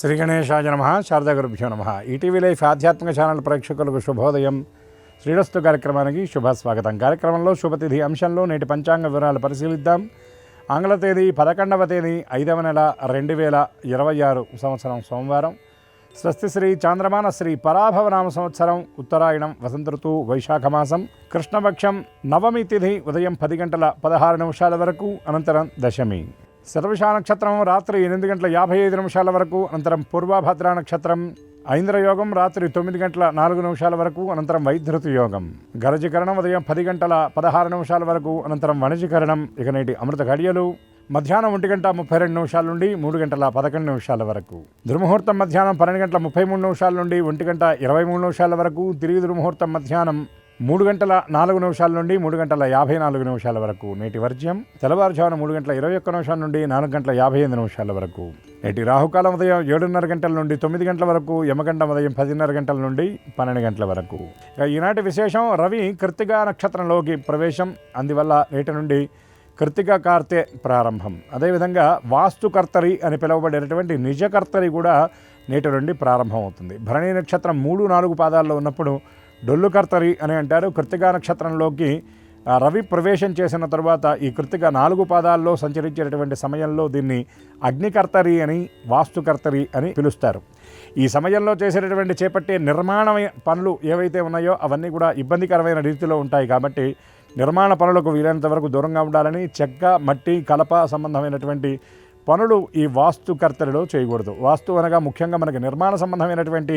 శ్రీ గణేశాయ నమః. శారదా గురుభ్యో నమః. ఈటీవీ లైఫ్ ఆధ్యాత్మిక ఛానల్ ప్రేక్షకులకు శుభోదయం. శ్రీరస్తు కార్యక్రమానికి శుభస్వాగతం. కార్యక్రమంలో శుభతిథి అంశంలో నేటి పంచాంగ వివరాలు పరిశీలిద్దాం. ఆంగ్ల తేదీ 11వ తేదీ 5వ నెల 2026 సంవత్సరం సోమవారం. స్వస్తి శ్రీ చాంద్రమాన శ్రీ పరాభవనామ సంవత్సరం ఉత్తరాయణం వసంత ఋతువు వైశాఖ మాసం కృష్ణపక్షం నవమి తిథి ఉదయం 10 గంటల 16 నిమిషాల వరకు, అనంతరం దశమి. శతభిష నక్షత్రం రాత్రి 8 గంటల 55 నిమిషాల వరకు, అనంతరం పూర్వభద్ర నక్షత్రం. ఐంద్రయోగం రాత్రి 9 గంటల 4 నిమిషాల వరకు, అనంతరం వైద్యుతి యోగం. గరజీకరణం ఉదయం 10 గంటల 16 నిమిషాల వరకు, అనంతరం వణజీకరణం. ఇక నేటి అమృత ఘడియలు మధ్యాహ్నం 1 గంట 32 నిమిషాల నుండి 3 గంటల 11 నిమిషాల వరకు. దుర్ముహూర్తం మధ్యాహ్నం 12 గంటల 33 నిమిషాల నుండి 1 గంట 23 నిమిషాల వరకు. తిరిగి దుర్ముహూర్తం మధ్యాహ్నం 3 గంటల 4 నిమిషాల నుండి 3 గంటల 54 నిమిషాల వరకు. నేటి వర్జ్యం తెల్లవారుజామున 3 గంటల 21 నిమిషాల నుండి 4 గంటల 55 నిమిషాల వరకు. నేటి రాహుకాలం ఉదయం 7:30 గంటల నుండి 9 గంటల వరకు. యమగండం ఉదయం 10:30 గంటల నుండి 12 గంటల వరకు. ఇక ఈనాటి విశేషం, రవి కృత్తికా నక్షత్రంలోకి ప్రవేశం. అందువల్ల నేటి నుండి కృత్తిక కార్తె ప్రారంభం. అదేవిధంగా వాస్తుకర్తరి అని పిలువబడేటటువంటి నిజకర్తరి కూడా నేటి నుండి ప్రారంభం అవుతుంది. భరణి నక్షత్రం 3-4 పాదాల్లో ఉన్నప్పుడు డొల్లుకర్తరి అని అంటారు. కృత్తికా నక్షత్రంలోకి రవి ప్రవేశం చేసిన తరువాత ఈ కృత్తిక 4 పాదాల్లో సంచరించేటటువంటి సమయంలో దీన్ని అగ్నికర్తరి అని, వాస్తుకర్తరి అని పిలుస్తారు. ఈ సమయంలో చేసేటటువంటి చేపట్టే నిర్మాణ పనులు ఏవైతే ఉన్నాయో అవన్నీ కూడా ఇబ్బందికరమైన రీతిలో ఉంటాయి. కాబట్టి నిర్మాణ పనులకు వీలైనంత వరకు దూరంగా ఉండాలని, చెక్క, మట్టి, కలప సంబంధమైనటువంటి పనులు ఈ వాస్తుకర్తరిలో చేయకూడదు. వాస్తు అనగా ముఖ్యంగా మనకి నిర్మాణ సంబంధమైనటువంటి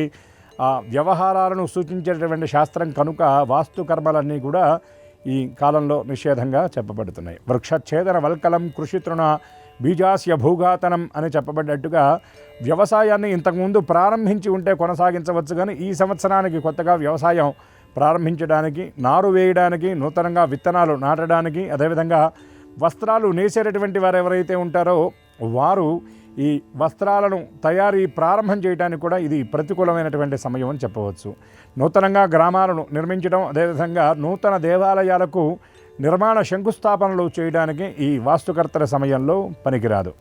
వ్యవహారాలను సూచించేటటువంటి శాస్త్రం కనుక వాస్తుకర్మలన్నీ కూడా ఈ కాలంలో నిషేధంగా చెప్పబడుతున్నాయి. వృక్షఛేదన వల్కలం కృషితృణ బీజాస్య భూఘాతనం అని చెప్పబడ్డట్టుగా వ్యవసాయాన్ని ఇంతకుముందు ప్రారంభించి ఉంటే కొనసాగించవచ్చు, కానీ ఈ సంవత్సరానికి కొత్తగా వ్యవసాయం ప్రారంభించడానికి, నారు వేయడానికి, నూతనంగా విత్తనాలు నాటడానికి, అదేవిధంగా వస్త్రాలు నేసేటటువంటి వారు ఎవరైతే ఉంటారో వారు ఈ వస్త్రాలను తయారీ ప్రారంభం చేయడానికి కూడా ఇది ప్రతికూలమైనటువంటి సమయం అని చెప్పవచ్చు. నూతనంగా గ్రామాలను నిర్మించడం, అదేవిధంగా నూతన దేవాలయాలకు నిర్మాణ శంకుస్థాపనలు చేయడానికి ఈ వాస్తుకర్తల సమయంలో పనికిరాదు.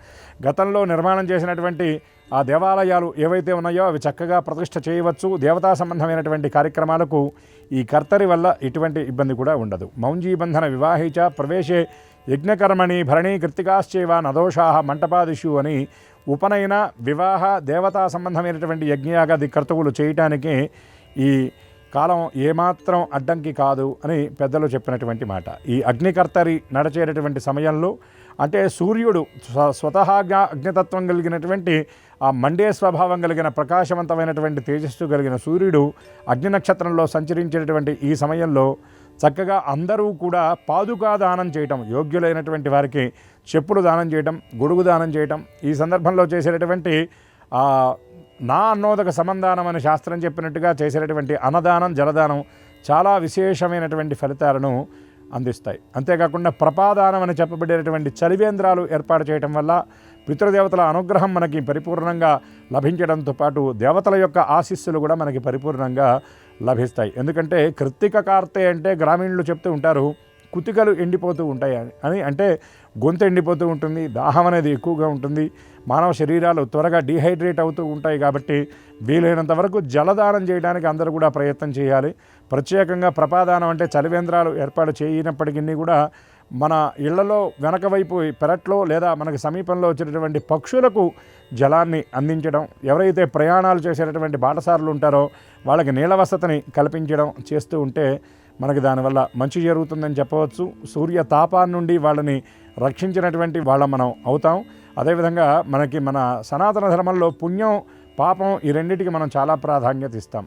గతంలో నిర్మాణం చేసినటువంటి ఆ దేవాలయాలు ఏవైతే ఉన్నాయో అవి చక్కగా ప్రతిష్ఠ చేయవచ్చు. దేవతా సంబంధమైనటువంటి కార్యక్రమాలకు ఈ కర్తరి వల్ల ఎటువంటి ఇబ్బంది కూడా ఉండదు. మౌంజీబంధన వివాహేచ ప్రవేశే యజ్ఞకర్మణి భరణీ కృత్తికాశ్చేవ నదోషా మంటపాదిషు అని ఉపనయన, వివాహ, దేవతా సంబంధమైనటువంటి యజ్ఞయాగాది కర్తవులు చేయటానికి ఈ కాలం ఏమాత్రం అడ్డంకి కాదు అని పెద్దలు చెప్పినటువంటి మాట. ఈ అగ్నికర్తరి నడిచేటటువంటి సమయంలో అంటే సూర్యుడు స్వతహాగా అగ్నితత్వం కలిగినటువంటి ఆ మండే స్వభావం కలిగిన ప్రకాశవంతమైనటువంటి తేజస్సు కలిగిన సూర్యుడు అగ్ని నక్షత్రంలో సంచరించేటటువంటి ఈ సమయంలో చక్కగా అందరూ కూడా పాదుకా దానం చేయటం, యోగ్యులైనటువంటి వారికి చెప్పులు దానం చేయటం, గొడుగు దానం చేయటం, ఈ సందర్భంలో చేసేటటువంటి నా అన్నోదక సమందానం అని శాస్త్రం చెప్పినట్టుగా చేసేటటువంటి అన్నదానం, జలదానం చాలా విశేషమైనటువంటి ఫలితాలను అందిస్తాయి. అంతేకాకుండా ప్రపాదానం అని చెప్పబడేటటువంటి చలివేంద్రాలు ఏర్పాటు చేయటం వల్ల పితృదేవతల అనుగ్రహం మనకి పరిపూర్ణంగా లభించడంతో పాటు దేవతల యొక్క ఆశీస్సులు కూడా మనకి పరిపూర్ణంగా లభిస్తాయి. ఎందుకంటే కృత్తిక కార్తె అంటే గ్రామీణులు చెప్తూ ఉంటారు కుతికలు ఎండిపోతూ ఉంటాయి అని. అంటే గొంతు ఎండిపోతూ ఉంటుంది, దాహం అనేది ఎక్కువగా ఉంటుంది, మానవ శరీరాలు త్వరగా డీహైడ్రేట్ అవుతూ ఉంటాయి. కాబట్టి వీలైనంత వరకు జలదానం చేయడానికి అందరూ కూడా ప్రయత్నం చేయాలి. ప్రత్యేకంగా ప్రపాదానం అంటే చలివేంద్రాలు ఏర్పాటు చేయనప్పటికీ కూడా మన ఇళ్లలో వెనక వైపు పెరట్లో లేదా మనకి సమీపంలో వచ్చేటటువంటి పక్షులకు జలాన్ని అందించడం, ఎవరైతే ప్రయాణాలు చేసేటటువంటి బాటసారులు ఉంటారో వాళ్ళకి నీళ్ళ వసతిని కల్పించడం చేస్తూ ఉంటే మనకి దానివల్ల మంచి జరుగుతుందని చెప్పవచ్చు. సూర్య తాపాన్ని నుండి వాళ్ళని రక్షించినటువంటి వాళ్ళం మనం అవుతాం. అదేవిధంగా మనకి మన సనాతన ధర్మంలో పుణ్యం, పాపం ఈ రెండింటికి మనం చాలా ప్రాధాన్యత ఇస్తాం.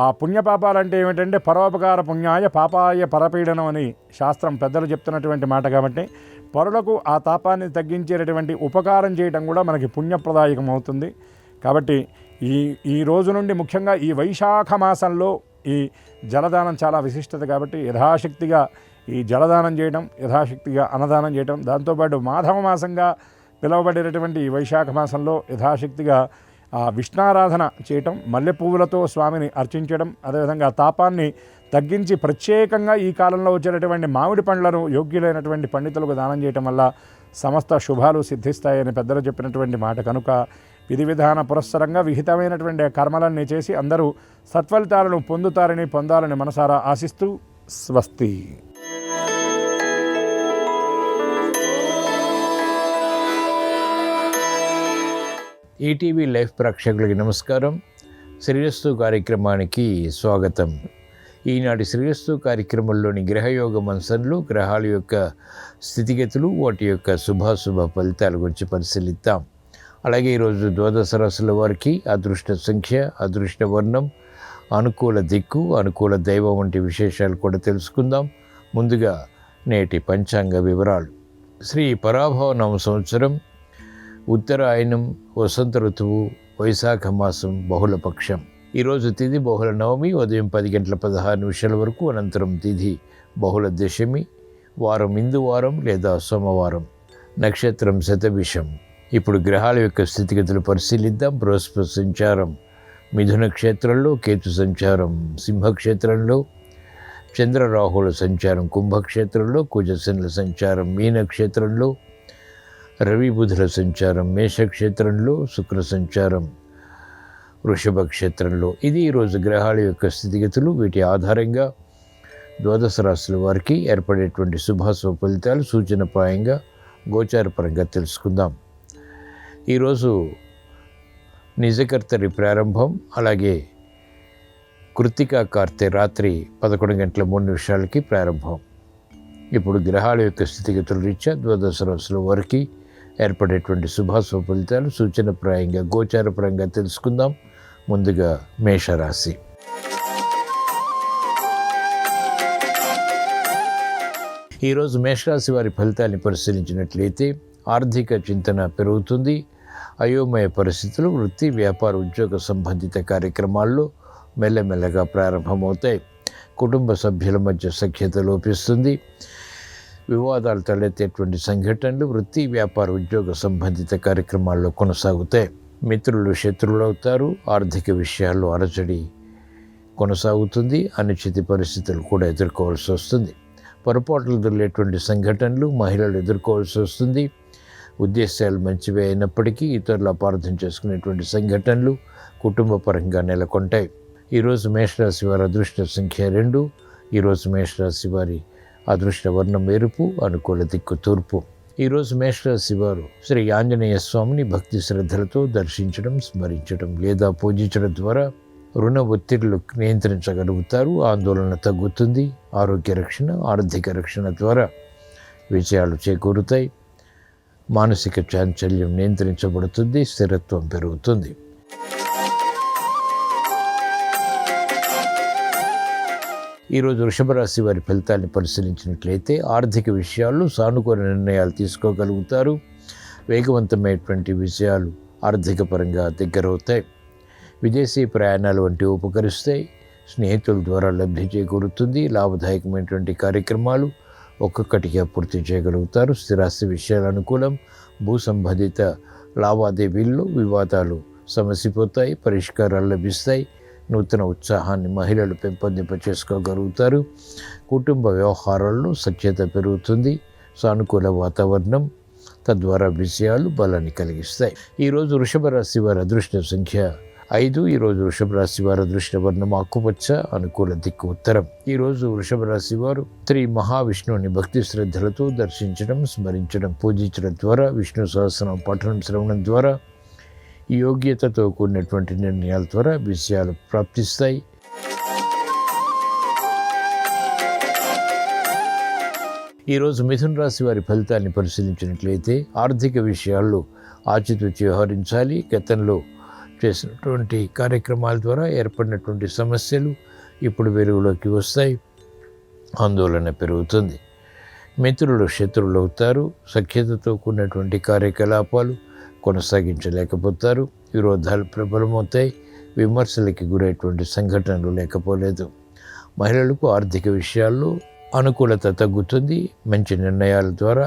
ఆ పుణ్యపాపాలంటే ఏమిటంటే పరోపకార పుణ్యాయ పాపాయ పరపీడనం అని శాస్త్రం పెద్దలు చెప్తున్నటువంటి మాట. కాబట్టి పరులకు ఆ తాపాన్ని తగ్గించేటటువంటి ఉపకారం చేయడం కూడా మనకి పుణ్యప్రదాయకం అవుతుంది. కాబట్టి ఈ రోజు నుండి ముఖ్యంగా ఈ వైశాఖ మాసంలో ఈ జలదానం చాలా విశిష్టత. కాబట్టి యథాశక్తిగా ఈ జలదానం చేయడం, యథాశక్తిగా అన్నదానం చేయడం, దాంతోపాటు మాధవ మాసంగా పిలువబడేటటువంటి ఈ వైశాఖ మాసంలో యథాశక్తిగా విష్ణారాధన చేయటం, మల్లె పువ్వులతో స్వామిని అర్చించడం, అదేవిధంగా తాపాన్ని తగ్గించి ప్రత్యేకంగా ఈ కాలంలో వచ్చేటటువంటి మామిడి పండ్లను యోగ్యులైనటువంటి పండితులకు దానం చేయటం వల్ల సమస్త శుభాలు సిద్ధిస్తాయని పెద్దలు చెప్పినటువంటి మాట కనుక విధి విధాన పురస్సరంగా విహితమైనటువంటి కర్మలన్నీ చేసి అందరూ సత్ఫలితాలను పొందాలని మనసారా ఆశిస్తూ స్వస్తి. ఈటీవీ లైఫ్ ప్రేక్షకులకి నమస్కారం. శ్రీరస్తు కార్యక్రమానికి స్వాగతం. ఈనాటి శ్రీరస్తు కార్యక్రమంలోని గ్రహయోగ మంసన్లు, గ్రహాల యొక్క స్థితిగతులు, వాటి యొక్క శుభాశుభ ఫలితాల గురించి పరిశీలిద్దాం. అలాగే ఈరోజు ద్వాదశ రాశుల వారికి అదృష్ట సంఖ్య, అదృష్ట వర్ణం, అనుకూల దిక్కు, అనుకూల దైవం వంటి విశేషాలు కూడా తెలుసుకుందాం. ముందుగా నేటి పంచాంగ వివరాలు. శ్రీ పరాభవ సంవత్సరం, ఉత్తరాయణం, వసంత ఋతువు, వైశాఖ మాసం, బహుళపక్షం. ఈరోజు తిథి బహుళ నవమి, ఉదయం 10:16 వరకు. అనంతరం తిథి బహుళ దశమి, వారం ఇందు వారం లేదా సోమవారం. నక్షత్రం శతభిషం. ఇప్పుడు గ్రహాల యొక్క స్థితిగతులు పరిశీలిద్దాం. బృహస్పతి సంచారం మిథున క్షేత్రంలో, కేతు సంచారం సింహక్షేత్రంలో, చంద్రరాహుల సంచారం కుంభక్షేత్రంలో, కుజశనుల సంచారం మీనక్షేత్రంలో, రవి బుధుల సంచారం మేషక్షేత్రంలో, శుక్ర సంచారం వృషభ క్షేత్రంలో. ఇది ఈరోజు గ్రహాల యొక్క స్థితిగతులు. వీటి ఆధారంగా ద్వాదశ రాశుల వారికి ఏర్పడేటువంటి శుభాశుభ ఫలితాలు సూచనప్రాయంగా గోచారపరంగా తెలుసుకుందాం. ఈరోజు నిజకర్తరి ప్రారంభం, అలాగే కృత్తికా కార్తె రాత్రి 11:03 ప్రారంభం. ఇప్పుడు గ్రహాల యొక్క స్థితిగతుల రీత్యా ద్వాదశ రాశుల వారికి ఏర్పడేటువంటి శుభాశుభ ఫలితాలు సూచనప్రాయంగా గోచారపరంగా తెలుసుకుందాం. ముందుగా మేషరాశి. ఈరోజు మేషరాశి వారి ఫలితాన్ని పరిశీలించినట్లయితే ఆర్థిక చింతన పెరుగుతుంది. అయోమయ పరిస్థితులు వృత్తి, వ్యాపార, ఉద్యోగ సంబంధిత కార్యక్రమాల్లో మెల్లమెల్లగా ప్రారంభమవుతాయి. కుటుంబ సభ్యుల మధ్య సఖ్యత లోపిస్తుంది. వివాదాలు తలెత్తేటువంటి సంఘటనలు వృత్తి, వ్యాపార, ఉద్యోగ సంబంధిత కార్యక్రమాల్లో కొనసాగుతాయి. మిత్రులు శత్రువులు అవుతారు. ఆర్థిక విషయాల్లో అలజడి కొనసాగుతుంది. అనిశ్చిత పరిస్థితులు కూడా ఎదుర్కోవాల్సి వస్తుంది. పొరపాట్లు దొరికేటువంటి సంఘటనలు మహిళలు ఎదుర్కోవాల్సి వస్తుంది. ఉద్దేశాలు మంచివే అయినప్పటికీ ఇతరులు అపార్థం చేసుకునేటువంటి సంఘటనలు కుటుంబ పరంగా నెలకొంటాయి. ఈరోజు మేషరాశి వారి అదృష్ట సంఖ్య 2. ఈరోజు మేషరాశి వారి అదృష్ట వర్ణం ఎరుపు, అనుకూల దిక్కు తూర్పు. ఈరోజు మేషరాశి వారు శ్రీ ఆంజనేయ స్వామిని భక్తి శ్రద్ధలతో దర్శించడం, స్మరించడం లేదా పూజించడం ద్వారా రుణ ఒత్తిళ్లు నియంత్రించగలుగుతారు. ఆందోళన తగ్గుతుంది. ఆరోగ్య రక్షణ, ఆర్థిక రక్షణ ద్వారా విజయాలు చేకూరుతాయి. మానసిక చాంచల్యం నియంత్రించబడుతుంది. స్థిరత్వం పెరుగుతుంది. ఈరోజు వృషభ రాశి వారి ఫలితాన్ని పరిశీలించినట్లయితే ఆర్థిక విషయాల్లో సానుకూల నిర్ణయాలు తీసుకోగలుగుతారు. వేగవంతమైనటువంటి విజయాలు ఆర్థిక పరంగా దగ్గరవుతాయి. విదేశీ ప్రయాణాలు వంటివి ఉపకరిస్తాయి. స్నేహితుల ద్వారా లబ్ధి చేకూరుతుంది. లాభదాయకమైనటువంటి కార్యక్రమాలు ఒక్కొక్కటిగా పూర్తి చేయగలుగుతారు. స్థిరాస్తి విషయాలు అనుకూలం. భూ సంబంధిత లావాదేవీల్లో వివాదాలు సమసిపోతాయి, పరిష్కారాలు లభిస్తాయి. నూతన ఉత్సాహాన్ని మహిళలు పెంపొందింపచేసుకోగలుగుతారు. కుటుంబ వ్యవహారాల్లో సఖ్యత పెరుగుతుంది. సానుకూల వాతావరణం తద్వారా విజయాలు బలాన్ని కలిగిస్తాయి. ఈరోజు వృషభ రాశి వారి అదృష్ట సంఖ్య 5. ఈరోజు వృషభ రాశి వారి అదృష్ట వర్ణం ఆకుపచ్చ, అనుకూల దిక్కు ఉత్తరం. ఈరోజు వృషభ రాశి వారు శ్రీ మహావిష్ణువుని భక్తి శ్రద్ధలతో దర్శించడం, స్మరించడం, పూజించడం ద్వారా, విష్ణు సహస్రనామ పఠనం, శ్రవణం ద్వారా, యోగ్యతతో కూడినటువంటి నిర్ణయాల ద్వారా విజయాలు ప్రాప్తిస్తాయి. ఈరోజు మిథున రాశి వారి ఫలితాన్ని పరిశీలించినట్లయితే ఆర్థిక విషయాల్లో ఆచితూచి వ్యవహరించాలి. గతంలో చేసినటువంటి కార్యక్రమాల ద్వారా ఏర్పడినటువంటి సమస్యలు ఇప్పుడు వెలుగులోకి వస్తాయి. ఆందోళన పెరుగుతుంది. మిత్రులు శత్రువులు అవుతారు. సఖ్యతతో కూడినటువంటి కార్యకలాపాలు కొనసాగించలేకపోతారు. విరోధాలు ప్రబలమవుతాయి. విమర్శలకి గురైనటువంటి సంఘటనలు లేకపోలేదు. మహిళలకు ఆర్థిక విషయాల్లో అనుకూలత తగ్గుతుంది. మంచి నిర్ణయాల ద్వారా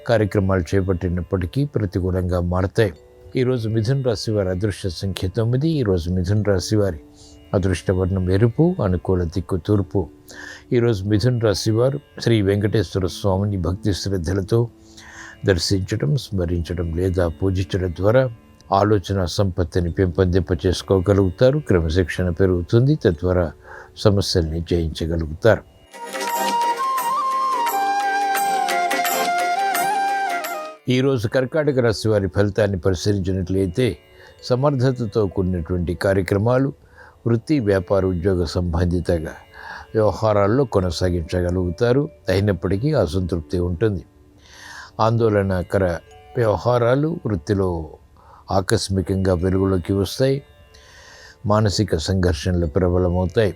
కార్యక్రమాలు చేపట్టినప్పటికీ ప్రతికూలంగా మారతాయి. ఈరోజు మిథున రాశి వారి అదృష్ట సంఖ్య 9. ఈరోజు మిథున రాశి వారి అదృష్ట వర్ణం ఎరుపు, అనుకూల దిక్కు తూర్పు. ఈరోజు మిథున రాశి వారు శ్రీ వెంకటేశ్వర స్వామిని భక్తి శ్రద్ధలతో దర్శించడం, స్మరించడం లేదా పూజించడం ద్వారా ఆలోచన సంపత్తిని పెంపొందింప చేసుకోగలుగుతారు. క్రమశిక్షణ పెరుగుతుంది, తద్వారా సమస్యల్ని జయించగలుగుతారు. ఈరోజు కర్కాటక రాశి వారి ఫలితాన్ని పరిశీలించినట్లయితే సమర్థతతో కూడినటువంటి కార్యక్రమాలు, వృత్తి, వ్యాపార, ఉద్యోగ సంబంధితంగా వ్యవహారాల్లో కొనసాగించగలుగుతారు. అయినప్పటికీ అసంతృప్తి ఉంటుంది. ఆందోళనకర వ్యవహారాలు వృత్తిలో ఆకస్మికంగా వెలుగులోకి వస్తాయి. మానసిక సంఘర్షణలు ప్రబలమవుతాయి.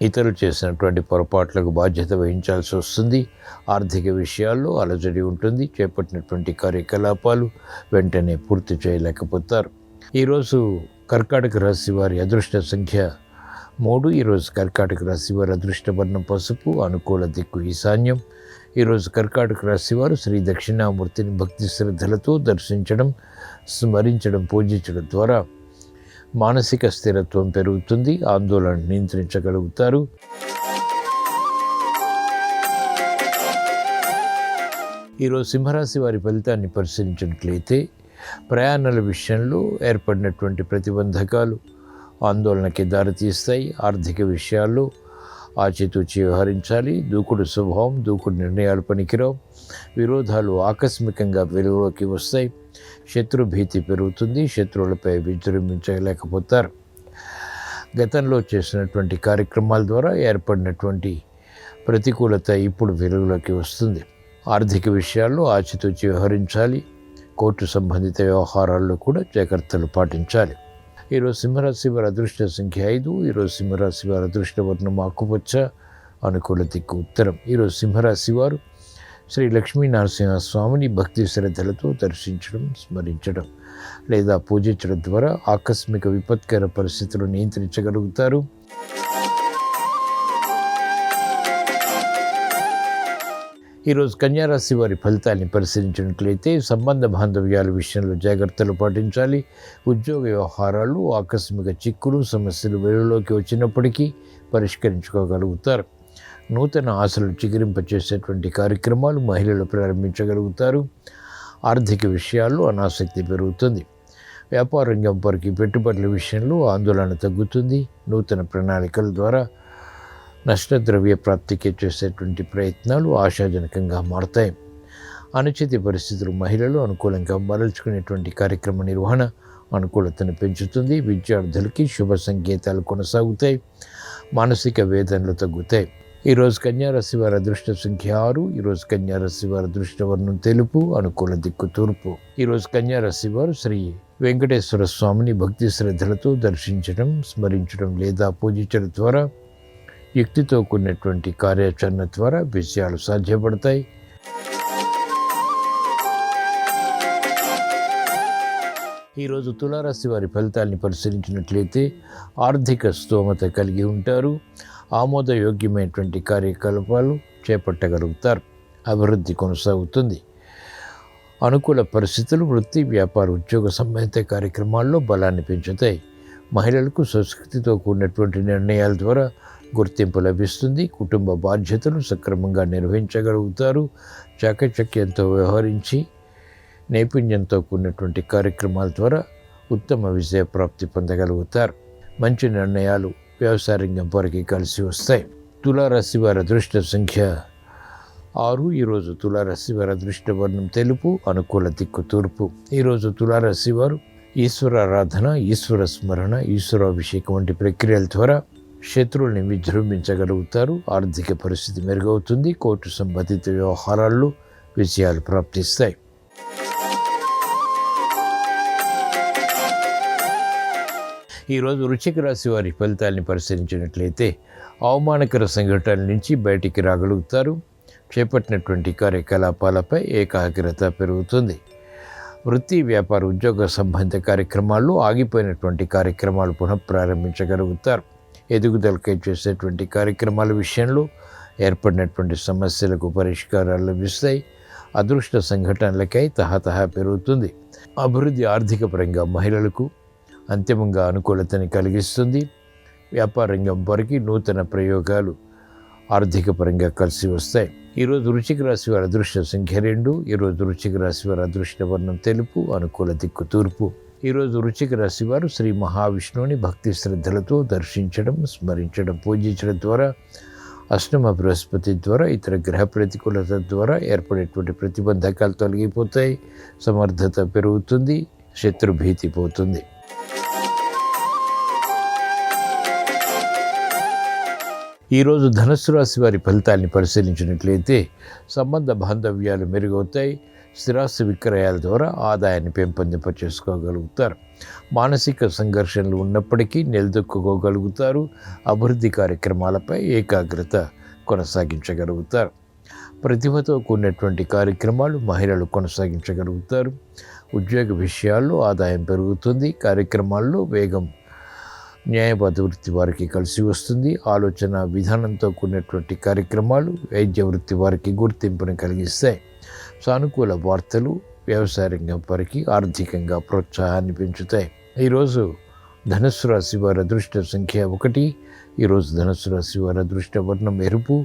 ఇతరులు చేసినటువంటి పొరపాట్లకు బాధ్యత వహించాల్సి వస్తుంది. ఆర్థిక విషయాల్లో అలజడి ఉంటుంది. చేపట్టినటువంటి కార్యకలాపాలు వెంటనే పూర్తి చేయలేకపోతారు. ఈరోజు కర్కాటక రాశి వారి అదృష్ట సంఖ్య 3. ఈరోజు కర్కాటక రాశి వారి అదృష్ట వర్ణం పసుపు. అనుకూల దిక్కు ఈశాన్యం. ఈరోజు కర్కాటక రాశి వారు శ్రీ దక్షిణామూర్తిని భక్తి శ్రద్ధలతో దర్శించడం, స్మరించడం, పూజించడం ద్వారా మానసిక స్థిరత్వం పెరుగుతుంది. ఆందోళన నియంత్రించగలుగుతారు. ఈరోజు సింహరాశి వారి ఫలితాన్ని పరిశీలించినట్లయితే ప్రయాణాల విషయంలో ఏర్పడినటువంటి ప్రతిబంధకాలు ఆందోళనకి దారితీస్తాయి. ఆర్థిక విషయాల్లో ఆచితూచి వ్యవహరించాలి. దూకుడు స్వభావం, దూకుడు నిర్ణయాలు పనికిరావు. విరోధాలు ఆకస్మికంగా వెలుగులోకి వస్తాయి. శత్రు భీతి పెరుగుతుంది. శత్రువులపై విజృంభించలేకపోతారు. గతంలో చేసినటువంటి కార్యక్రమాల ద్వారా ఏర్పడినటువంటి ప్రతికూలత ఇప్పుడు వెలుగులోకి వస్తుంది. ఆర్థిక విషయాల్లో ఆచితూచి వ్యవహరించాలి. కోర్టు సంబంధిత వ్యవహారాల్లో కూడా జాగ్రత్తలు పాటించాలి. ఈరోజు సింహరాశి వారి అదృష్ట సంఖ్య 5. ఈరోజు సింహరాశి వారి అదృష్ట వర్ణం ఆకుపచ్చ. అనుకూల దిక్కు ఉత్తరం. ఈరోజు సింహరాశి వారు శ్రీ లక్ష్మీ నరసింహస్వామిని భక్తి శ్రద్ధలతో దర్శించడం, స్మరించడం లేదా పూజించడం ద్వారా ఆకస్మిక విపత్కర పరిస్థితులు నియంత్రించగలుగుతారు. ఈరోజు కన్యారాశి వారి ఫలితాన్ని పరిశీలించినట్లయితే సంబంధ బాంధవ్యాల విషయంలో జాగ్రత్తలు పాటించాలి. ఉద్యోగ వ్యవహారాలు ఆకస్మిక చిక్కులు, సమస్యలు వెలుగులోకి వచ్చినప్పటికీ పరిష్కరించుకోగలుగుతారు. నూతన ఆశలు చిగురింపచేసేటువంటి కార్యక్రమాలు మహిళలు ప్రారంభించగలుగుతారు. ఆర్థిక విషయాల్లో అనాసక్తి పెరుగుతుంది. వ్యాపార రంగం వారికి పెట్టుబడుల విషయంలో ఆందోళన తగ్గుతుంది. నూతన ప్రణాళికల ద్వారా నష్టద్రవ్య ప్రాప్తికి చేసేటువంటి ప్రయత్నాలు ఆశాజనకంగా మారతాయి. అనుచిత పరిస్థితులు మహిళలు అనుకూలంగా మరల్చుకునేటువంటి కార్యక్రమ నిర్వహణ అనుకూలతను పెంచుతుంది. విద్యార్థులకి శుభ సంకేతాలు కొనసాగుతాయి. మానసిక వేదనలు తగ్గుతాయి. ఈరోజు కన్యారాశి వారి అదృష్ట సంఖ్య 6. ఈరోజు కన్యారాశి వారి అదృష్ట వర్ణం తెలుపు. అనుకూల దిక్కు తూర్పు. ఈరోజు కన్యారాశి వారు శ్రీ వెంకటేశ్వర స్వామిని భక్తి శ్రద్ధలతో దర్శించడం, స్మరించడం లేదా పూజించడం ద్వారా యుక్తితో కూడినటువంటి కార్యాచరణ ద్వారా విజయాలు సాధ్యపడతాయి. ఈరోజు తులారాశి వారి ఫలితాన్ని పరిశీలించినట్లయితే ఆర్థిక స్తోమత కలిగి ఉంటారు. ఆమోదయోగ్యమైనటువంటి కార్యకలాపాలు చేపట్టగలుగుతారు. అభివృద్ధి కొనసాగుతుంది. అనుకూల పరిస్థితులు వృత్తి, వ్యాపార, ఉద్యోగ సంబంధిత కార్యక్రమాల్లో బలాన్ని పెంచుతాయి. మహిళలకు సంస్కృతితో కూడినటువంటి నిర్ణయాల ద్వారా గుర్తింపు లభిస్తుంది. కుటుంబ బాధ్యతలు సక్రమంగా నిర్వహించగలుగుతారు. చాకచక్యంతో వ్యవహరించి నైపుణ్యంతో కూడినటువంటి కార్యక్రమాల ద్వారా ఉత్తమ విజయ ప్రాప్తి పొందగలుగుతారు. మంచి నిర్ణయాలు వ్యవసాయ రంగం వారికి కలిసి వస్తాయి. తులారాశి వారి అదృష్ట సంఖ్య 6. ఈరోజు తులారాశి వారి అదృష్ట వర్ణం తెలుపు. అనుకూల దిక్కు తూర్పు. ఈరోజు తులారాశి వారు ఈశ్వరారాధన, ఈశ్వర స్మరణ, ఈశ్వరాభిషేకం వంటి ప్రక్రియల ద్వారా శత్రువుల్ని విజృంభించగలుగుతారు. ఆర్థిక పరిస్థితి మెరుగవుతుంది. కోర్టు సంబంధిత వ్యవహారాల్లో విజయాలు ప్రాప్తిస్తాయి. ఈరోజు వృశ్చిక రాశి వారి ఫలితాన్ని పరిశీలించినట్లయితే అవమానకర సంఘటనల నుంచి బయటికి రాగలుగుతారు. చేపట్టినటువంటి కార్యకలాపాలపై ఏకాగ్రత పెరుగుతుంది. వృత్తి, వ్యాపార, ఉద్యోగ సంబంధిత కార్యక్రమాల్లో ఆగిపోయినటువంటి కార్యక్రమాలు పునఃప్రారంభించగలుగుతారు. ఎదుగుదలకై చేసేటువంటి కార్యక్రమాల విషయంలో ఏర్పడినటువంటి సమస్యలకు పరిష్కారాలు లభిస్తాయి. అదృష్ట సంఘటనలకై తహతహ పెరుగుతుంది. అభివృద్ధి ఆర్థిక పరంగా మహిళలకు అంతిమంగా అనుకూలతని కలిగిస్తుంది. వ్యాపార రంగం వారికి నూతన ప్రయోగాలు ఆర్థిక పరంగా కలిసి వస్తాయి. ఈరోజు వృశ్చిక రాశి వారి అదృష్ట సంఖ్య 2. ఈరోజు వృశ్చిక రాశి వారి అదృష్ట వర్ణం తెలుపు, అనుకూల దిక్కు తూర్పు. ఈరోజు వృశ్చిక రాశి వారు శ్రీ మహావిష్ణువుని భక్తి శ్రద్ధలతో దర్శించడం, స్మరించడం, పూజించడం ద్వారా, అష్టమ బృహస్పతి ద్వారా, ఇతర గ్రహ ప్రతికూలత ద్వారా ఏర్పడేటువంటి ప్రతిబంధకాలు తొలగిపోతాయి, సమర్థత పెరుగుతుంది, శత్రుభీతి పోతుంది. ఈరోజు ధనుస్సు రాశి వారి ఫలితాన్ని పరిశీలించినట్లయితే సంబంధ బాంధవ్యాలు మెరుగవుతాయి, స్థిరాస్తి విక్రయాల ద్వారా ఆదాయాన్ని పెంపొందింపచేసుకోగలుగుతారు. మానసిక సంఘర్షణలు ఉన్నప్పటికీ నిలదొక్కుకోగలుగుతారు. అభివృద్ధి కార్యక్రమాలపై ఏకాగ్రత కొనసాగించగలుగుతారు. ప్రతిభతో కూడినటువంటి కార్యక్రమాలు మహిళలు కొనసాగించగలుగుతారు. ఉద్యోగ విషయాల్లో ఆదాయం పెరుగుతుంది. కార్యక్రమాల్లో వేగం న్యాయబద్ధ వృత్తి వారికి కలిసి వస్తుంది. ఆలోచన విధానంతో కూడినటువంటి కార్యక్రమాలు వైద్య వృత్తి వారికి గుర్తింపును కలిగిస్తాయి. సానుకూల వార్తలు వ్యవసాయ రంగం వారికి ఆర్థికంగా ప్రోత్సాహాన్ని పెంచుతాయి. ఈరోజు ధనుస్సు రాశి వారి అదృష్ట సంఖ్య 1. ఈరోజు ధనుస్సు రాశి వారి అదృష్ట వర్ణం ఎరుపు,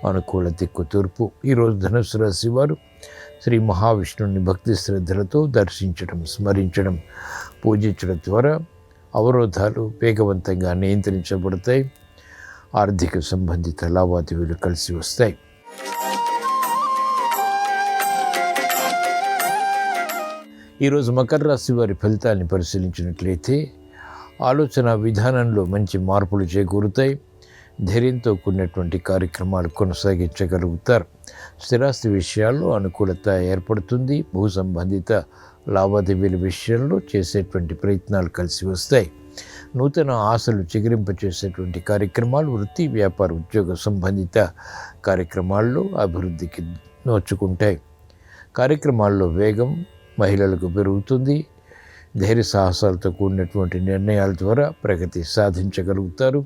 అనుకూల దిక్కు తూర్పు. ఈరోజు ధనుస్సు రాశి వారు శ్రీ మహావిష్ణువుని భక్తి శ్రద్ధలతో దర్శించడం, స్మరించడం, పూజించడం ద్వారా అవరోధాలు వేగవంతంగా నియంత్రించబడతాయి. ఆర్థిక సంబంధిత లావాదేవీలు కలిసి వస్తాయి. ఈరోజు మకర రాశి వారి ఫలితాన్ని పరిశీలించినట్లయితే ఆలోచన విధానంలో మంచి మార్పులు చేకూరుతాయి. ధైర్యంతో కూడినటువంటి కార్యక్రమాలు కొనసాగించగలుగుతారు. స్థిరాస్తి విషయాల్లో అనుకూలత ఏర్పడుతుంది. భూ సంబంధిత లావాదేవీల విషయంలో చేసేటువంటి ప్రయత్నాలు కలిసి వస్తాయి. నూతన ఆశలు చిగురింపచేసేటువంటి కార్యక్రమాలు వృత్తి, వ్యాపార, ఉద్యోగ సంబంధిత కార్యక్రమాల్లో అభివృద్ధికి నోచుకుంటాయి. కార్యక్రమాల్లో వేగం మహిళలకు పెరుగుతుంది. ధైర్య సాహసాలతో కూడినటువంటి నిర్ణయాల ద్వారా ప్రగతి సాధించగలుగుతారు.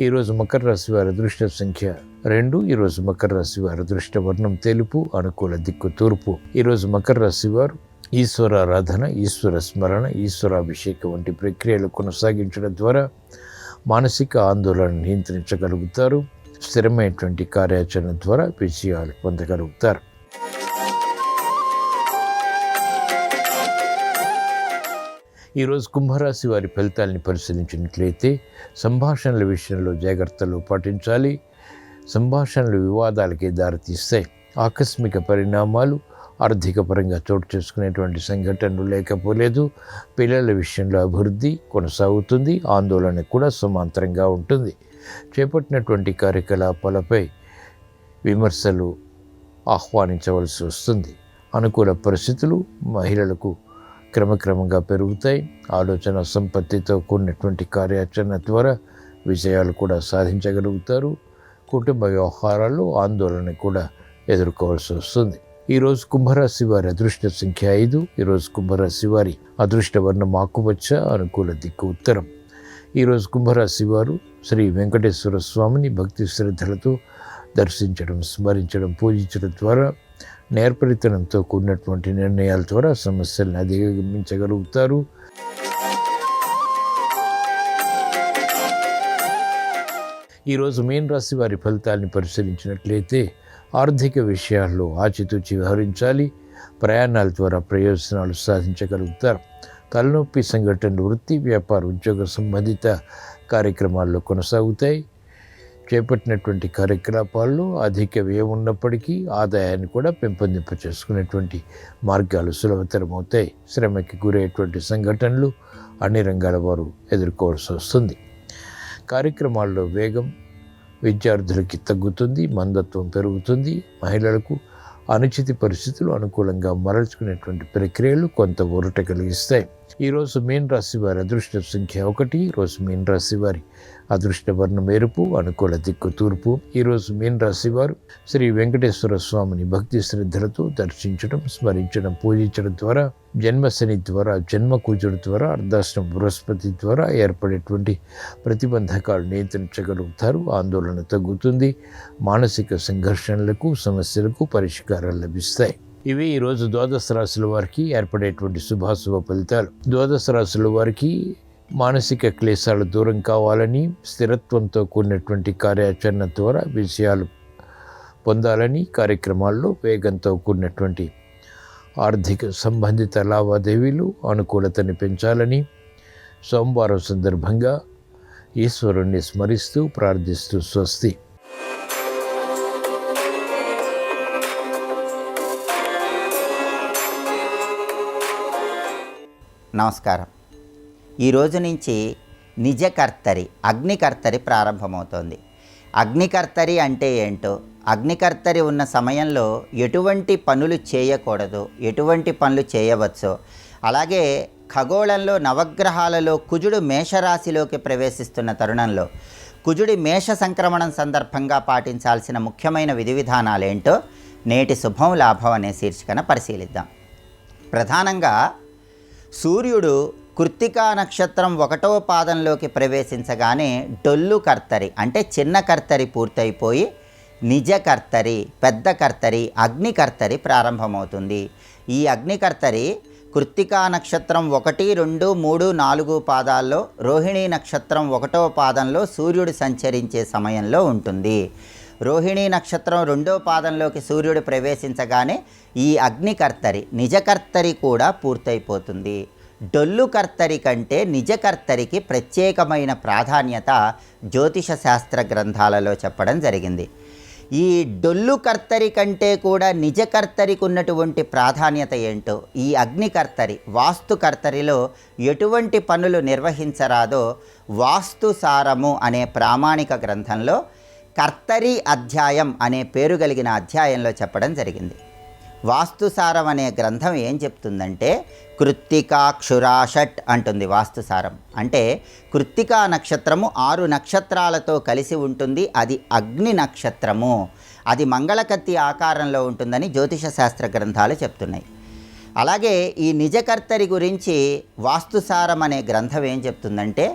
ఈరోజు మకర రాశి వారి అదృష్ట సంఖ్య 2. ఈరోజు మకర రాశి వారి అదృష్ట వర్ణం తెలుపు, అనుకూల దిక్కు తూర్పు. ఈరోజు మకర రాశి వారు ఈశ్వరారాధన, ఈశ్వర స్మరణ, ఈశ్వరాభిషేకం వంటి ప్రక్రియలు కొనసాగించడం ద్వారా మానసిక ఆందోళన నియంత్రించగలుగుతారు. స్థిరమైనటువంటి కార్యాచరణ ద్వారా విజయాలు పొందగలుగుతారు. ఈరోజు కుంభరాశి వారి ఫలితాలని పరిశీలించినట్లయితే సంభాషణల విషయంలో జాగ్రత్తలు పాటించాలి. సంభాషణలు వివాదాలకి దారితీస్తాయి. ఆకస్మిక పరిణామాలు ఆర్థిక పరంగా చోటు చేసుకునేటువంటి సంఘటనలు లేకపోలేదు. పిల్లల విషయంలో అభివృద్ధి కొనసాగుతుంది. ఆందోళన కూడా సమాంతరంగా ఉంటుంది. చేపట్టినటువంటి కార్యకలాపాలపై విమర్శలు ఆహ్వానించవలసి వస్తుంది. అనుకూల పరిస్థితులు మహిళలకు క్రమక్రమంగా పెరుగుతాయి. ఆలోచన సంపత్తితో కూడినటువంటి కార్యాచరణ ద్వారా విజయాలు కూడా సాధించగలుగుతారు. కుటుంబ వ్యవహారాల్లో ఆందోళన కూడా ఎదుర్కోవాల్సి వస్తుంది. ఈరోజు కుంభరాశి వారి అదృష్ట సంఖ్య 5. ఈరోజు కుంభరాశి వారి అదృష్ట వర్ణం ఆకుపచ్చ, అనుకూల దిక్కు ఉత్తరం. ఈరోజు కుంభరాశి వారు శ్రీ వెంకటేశ్వర స్వామిని భక్తి శ్రద్ధలతో దర్శించడం, స్మరించడం, పూజించడం ద్వారా నేర్పరితనంతో కూడినటువంటి నిర్ణయాల ద్వారా సమస్యలను అధిగమించగలుగుతారు. ఈరోజు మీన రాశి వారి ఫలితాలను పరిశీలించినట్లయితే ఆర్థిక విషయాల్లో ఆచితూచి వ్యవహరించాలి. ప్రయాణాల ద్వారా ప్రయోజనాలు సాధించగలుగుతారు. తలనొప్పి సంఘటనలు వృత్తి, వ్యాపార, ఉద్యోగ సంబంధిత కార్యక్రమాల్లో కొనసాగుతాయి. చేపట్టినటువంటి కార్యకలాపాల్లో అధిక వ్యయం ఉన్నప్పటికీ ఆదాయాన్ని కూడా పెంపొందింప చేసుకునేటువంటి మార్గాలు సులభతరమవుతాయి. శ్రమకి గురయ్యేటువంటి సంఘటనలు అన్ని రంగాల వారు ఎదుర్కోవాల్సి వస్తుంది. కార్యక్రమాల్లో వేగం విద్యార్థులకి తగ్గుతుంది. మందత్వం పెరుగుతుంది. మహిళలకు అనుచిత పరిస్థితులు అనుకూలంగా మరల్చుకునేటువంటి ప్రక్రియలు కొంత ఊరట కలిగిస్తాయి. ఈరోజు మీన రాశి వారి అదృష్ట సంఖ్య 1. ఈరోజు మీన రాశి వారి అదృష్ట వర్ణం ఎరుపు, అనుకూల దిక్కు తూర్పు. ఈరోజు మీన రాశి వారు శ్రీ వెంకటేశ్వర స్వామిని భక్తి శ్రద్ధలతో దర్శించడం, స్మరించడం, పూజించడం ద్వారా జన్మశని ద్వారా, జన్మకూజుడు ద్వారా, అర్ధాష్టమ బృహస్పతి ద్వారా ఏర్పడేటువంటి ప్రతిబంధకాలు నియంత్రించగలుగుతారు. ఆందోళన తగ్గుతుంది. మానసిక సంఘర్షణలకు, సమస్యలకు పరిష్కారాలు లభిస్తాయి. ఇవి ఈరోజు ద్వాదశ రాశుల వారికి ఏర్పడేటువంటి శుభాశుభ ఫలితాలు. ద్వాదశ రాశుల వారికి మానసిక క్లేశాలు దూరం కావాలని స్థిరత్వంతో కూడినటువంటి కార్యాచరణ ద్వారా విజయాలు పొందాలని, కార్యక్రమాల్లో వేగంతో కూడినటువంటి ఆర్థిక సంబంధిత లావాదేవీలు అనుకూలతని పెంచాలని సోమవారం సందర్భంగా ఈశ్వరుణ్ణి స్మరిస్తూ ప్రార్థిస్తూ స్వస్తి. నమస్కారం. ఈరోజు నుంచి నిజకర్తరి అగ్నికర్తరి ప్రారంభమవుతోంది. అగ్నికర్తరి అంటే ఏంటో, అగ్నికర్తరి ఉన్న సమయంలో ఎటువంటి పనులు చేయకూడదు, ఎటువంటి పనులు చేయవచ్చో, అలాగే ఖగోళంలో నవగ్రహాలలో కుజుడు మేషరాశిలోకి ప్రవేశిస్తున్న తరుణంలో కుజుడి మేష సంక్రమణం సందర్భంగా పాటించాల్సిన ముఖ్యమైన విధి విధానాలేంటో నేటి శుభం లాభం అనే శీర్షికన పరిశీలిద్దాం. ప్రధానంగా సూర్యుడు కృత్తికా నక్షత్రం 1వ పాదంలోకి ప్రవేశించగానే డొల్లు కర్తరి అంటే చిన్న కర్తరి పూర్తయిపోయి నిజ కర్తరి, పెద్ద కర్తరి, అగ్నికర్తరి ప్రారంభమవుతుంది. ఈ అగ్నికర్తరి కృత్తికా నక్షత్రం 1, 2, 3, 4 పాదాల్లో, రోహిణీ నక్షత్రం 1వ పాదంలో సూర్యుడు సంచరించే సమయంలో ఉంటుంది. రోహిణీ నక్షత్రం 2వ పాదంలోకి సూర్యుడు ప్రవేశించగానే ఈ అగ్నికర్తరి నిజకర్తరి కూడా పూర్తయిపోతుంది. డొల్లు కర్తరి కంటే నిజకర్తరికి ప్రత్యేకమైన ప్రాధాన్యత జ్యోతిష శాస్త్ర గ్రంథాలలో చెప్పడం జరిగింది. ఈ డొల్లు కర్తరి కంటే కూడా నిజకర్తరికి ఉన్నటువంటి ప్రాధాన్యత ఏంటో, ఈ అగ్నికర్తరి వాస్తుకర్తరిలో ఎటువంటి పనులు నిర్వహించరాదో వాస్తుసారము అనే ప్రామాణిక గ్రంథంలో కర్తరి అధ్యాయం అనే పేరు కలిగిన అధ్యాయంలో చెప్పడం జరిగింది. వాస్తుసారం అనే గ్రంథం ఏం చెప్తుందంటే కృత్తికా క్షురాషట్ అంటుంది. వాస్తుసారం అంటే కృత్తికా నక్షత్రము 6 నక్షత్రాలతో కలిసి ఉంటుంది. అది అగ్ని నక్షత్రము, అది మంగళకత్తి ఆకారంలో ఉంటుందని జ్యోతిష శాస్త్ర గ్రంథాలు చెప్తున్నాయి. అలాగే ఈ నిజకర్తరి గురించి వాస్తుసారం అనే గ్రంథం ఏం చెప్తుందంటే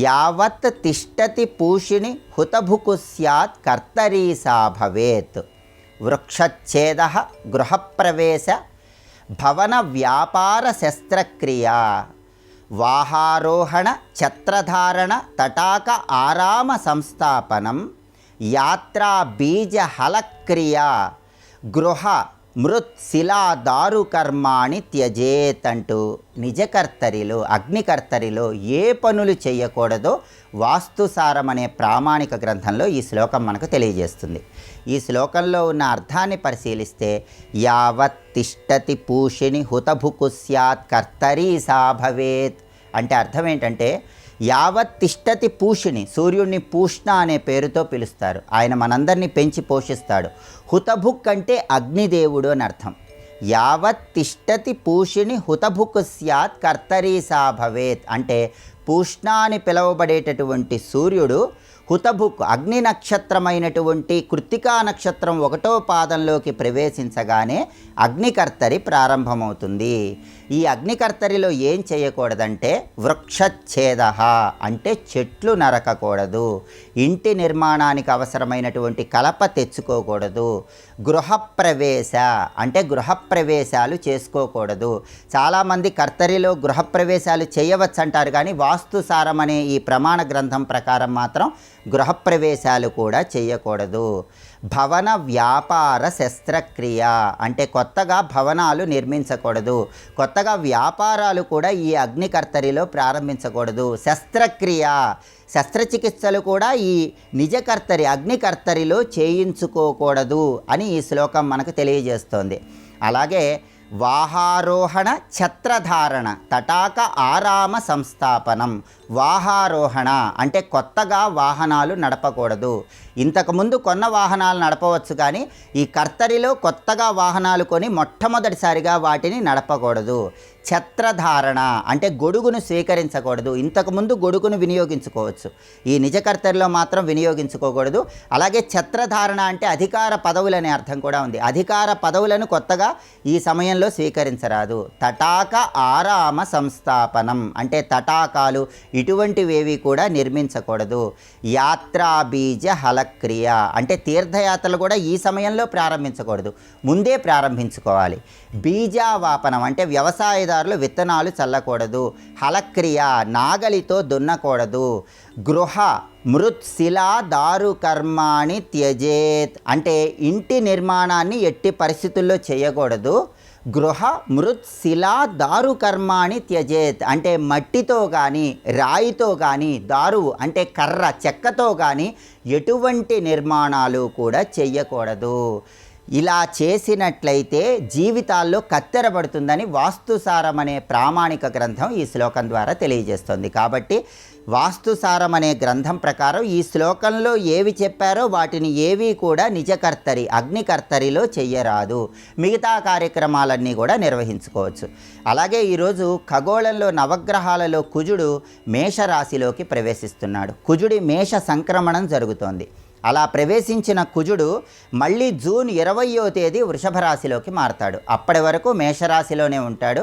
యావత్ తిష్టతి పూషిణి హుతభుకు స్యాత్ కర్తరీసా భవేత్. వృక్షచ్ఛేద, గృహప్రవేశ, భవన వ్యాపార శస్త్రక్రియ, వాహారోహణ, ఛత్రధారణ, తటాక ఆరామ సంస్థాపనం, యాత్రా బీజ హలక్రియ, గృహ మృత్ శిలా దారు కర్మాణి త్యజేత్ అంటూ నిజకర్తరిలో అగ్నికర్తరిలో ఏ పనులు చేయకూడదో వాస్తుసారం అనే ప్రామాణిక గ్రంథంలో ఈ శ్లోకం మనకు తెలియజేస్తుంది. ఈ శ్లోకంలో ఉన్న అర్థాన్ని పరిశీలిస్తే యావత్ తిష్టతి పూషిణి హుతభుకు స్యాత్ కర్తరీ సా భవేత్ అంటే అర్థం ఏంటంటే యావత్ తిష్టతి పూషిణి, సూర్యుడిని పూష్ణ అనే పేరుతో పిలుస్తారు. ఆయన మనందరినీ పెంచి పోషిస్తాడు. హుతభుక్ అంటే అగ్నిదేవుడు అని అర్థం. యావత్ తిష్టతి పూషిణి హుతభుక్ స్యాత్ కర్తరీ సా భవేత్ అంటే పూష్ణ అని పిలువబడేటటువంటి సూర్యుడు హుతభుక్ అగ్ని నక్షత్రమైనటువంటి కృత్తికా నక్షత్రం 1వ పాదంలోకి ప్రవేశించగానే అగ్నికర్తరి ప్రారంభమవుతుంది. ఈ అగ్నికర్తరిలో ఏం చేయకూడదంటే వృక్షచ్ఛేద అంటే చెట్లు నరకకూడదు, ఇంటి నిర్మాణానికి అవసరమైనటువంటి కలప తెచ్చుకోకూడదు, గృహప్రవేశ అంటే గృహప్రవేశాలు చేసుకోకూడదు. చాలామంది కర్తరిలో గృహప్రవేశాలు చేయవచ్చు అంటారు, కానీ వాస్తుసారం అనే ఈ ప్రమాణ గ్రంథం ప్రకారం మాత్రం గృహప్రవేశాలు కూడా చేయకూడదు. భవన వ్యాపార శస్త్రక్రియ అంటే కొత్తగా భవనాలు నిర్మించకూడదు, కొత్తగా వ్యాపారాలు కూడా ఈ అగ్నికర్తరిలో ప్రారంభించకూడదు. శస్త్రక్రియ శస్త్రచికిత్సలు కూడా ఈ నిజకర్తరి అగ్నికర్తరిలో చేయించుకోకూడదు అని ఈ శ్లోకం మనకు తెలియజేస్తోంది. అలాగే వాహారోహణ, ఛత్రధారణ, తటాక ఆరామ సంస్థాపనం. వాహారోహణ అంటే కొత్తగా వాహనాలు నడపకూడదు. ఇంతకుముందు కొన్న వాహనాలు నడపవచ్చు, కానీ ఈ కర్తరిలో కొత్తగా వాహనాలు కొని మొట్టమొదటిసారిగా వాటిని నడపకూడదు. ఛత్రధారణ అంటే గొడుగును స్వీకరించకూడదు. ఇంతకుముందు గొడుగును వినియోగించుకోవచ్చు, ఈ నిజకర్తరిలో మాత్రం వినియోగించుకోకూడదు. అలాగే ఛత్రధారణ అంటే అధికార పదవులనే అర్థం కూడా ఉంది. అధికార పదవులను కొత్తగా ఈ సమయంలో స్వీకరించరాదు. తటాక ఆరామ సంస్థాపనం అంటే తటాకాలు ఇటువంటివేవి కూడా నిర్మించకూడదు. యాత్రా బీజ హలక్రియ అంటే తీర్థయాత్రలు కూడా ఈ సమయంలో ప్రారంభించకూడదు, ముందే ప్రారంభించుకోవాలి. బీజావాపనం అంటే వ్యవసాయదారులు వ్యవసాయదారులు విత్తనాలు చల్లకూడదు. హలక్రియ, నాగలితో దున్నకూడదు. గృహ మృత్శిలా దారు కర్మాణి త్యజేత్, అంటే ఇంటి నిర్మాణాన్ని ఎట్టి పరిస్థితుల్లో చేయకూడదు. గృహ మృత్శిలా దారు కర్మాణి త్యజేత్, అంటే మట్టితో కానీ రాయితో కానీ, దారు అంటే కర్ర చెక్కతో కానీ ఎటువంటి నిర్మాణాలు కూడా చెయ్యకూడదు. ఇలా చేసినట్లయితే జీవితాల్లో కత్తెరపడుతుందని వాస్తుసారం అనే ప్రామాణిక గ్రంథం ఈ శ్లోకం ద్వారా తెలియజేస్తుంది. కాబట్టి వాస్తుసారం అనే గ్రంథం ప్రకారం ఈ శ్లోకంలో ఏవి చెప్పారో వాటిని ఏవి కూడా నిజకర్తరి అగ్నికర్తరిలో చెయ్యరాదు. మిగతా కార్యక్రమాలన్నీ కూడా నిర్వహించుకోవచ్చు. అలాగే ఈరోజు ఖగోళంలో నవగ్రహాలలో కుజుడు మేషరాశిలోకి ప్రవేశిస్తున్నాడు. కుజుడి మేష సంక్రమణం జరుగుతోంది. అలా ప్రవేశించిన కుజుడు మళ్ళీ జూన్ 20వ తేదీ వృషభ రాశిలోకి మారతాడు. అప్పటి వరకు మేషరాశిలోనే ఉంటాడు.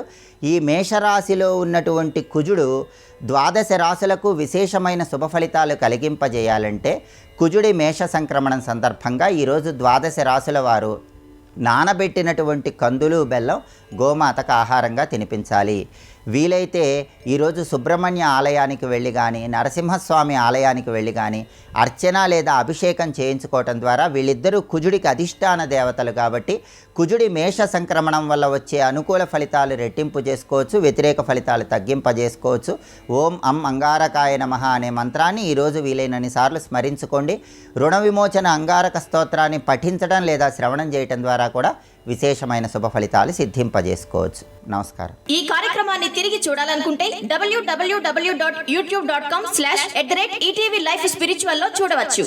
ఈ మేషరాశిలో ఉన్నటువంటి కుజుడు ద్వాదశ రాశులకు విశేషమైన శుభ ఫలితాలు కలిగింపజేయాలంటే కుజుడి మేష సంక్రమణం సందర్భంగా ఈరోజు ద్వాదశ రాశుల వారు నానబెట్టినటువంటి కందులు బెల్లం గోమాతకు ఆహారంగా తినిపించాలి. వీలైతే ఈరోజు సుబ్రహ్మణ్య ఆలయానికి వెళ్ళి కానీ నరసింహస్వామి ఆలయానికి వెళ్ళి కానీ అర్చన లేదా అభిషేకం చేయించుకోవటం ద్వారా వీళ్ళిద్దరూ కుజుడికి అధిష్టాన దేవతలు కాబట్టి కుజుడి మేష సంక్రమణం వల్ల వచ్చే అనుకూల ఫలితాలు రెట్టింపు చేసుకోవచ్చు, వ్యతిరేక ఫలితాలు తగ్గింపజేసుకోవచ్చు. ఓం అం అంగారకాయ నమః అనే మంత్రాన్ని ఈరోజు వీలైనన్ని సార్లు స్మరించుకోండి. రుణ విమోచన అంగారక స్తోత్రాన్ని పఠించడం లేదా శ్రవణం చేయటం ద్వారా కూడా విశేషమైన శుభ ఫలితాలు సిద్ధింపజేసుకోవచ్చు. నమస్కారం. ఈ కార్యక్రమాన్ని తిరిగి చూడాలనుకుంటే www.youtube.com/@ETV Life Spiritual లో చూడవచ్చు.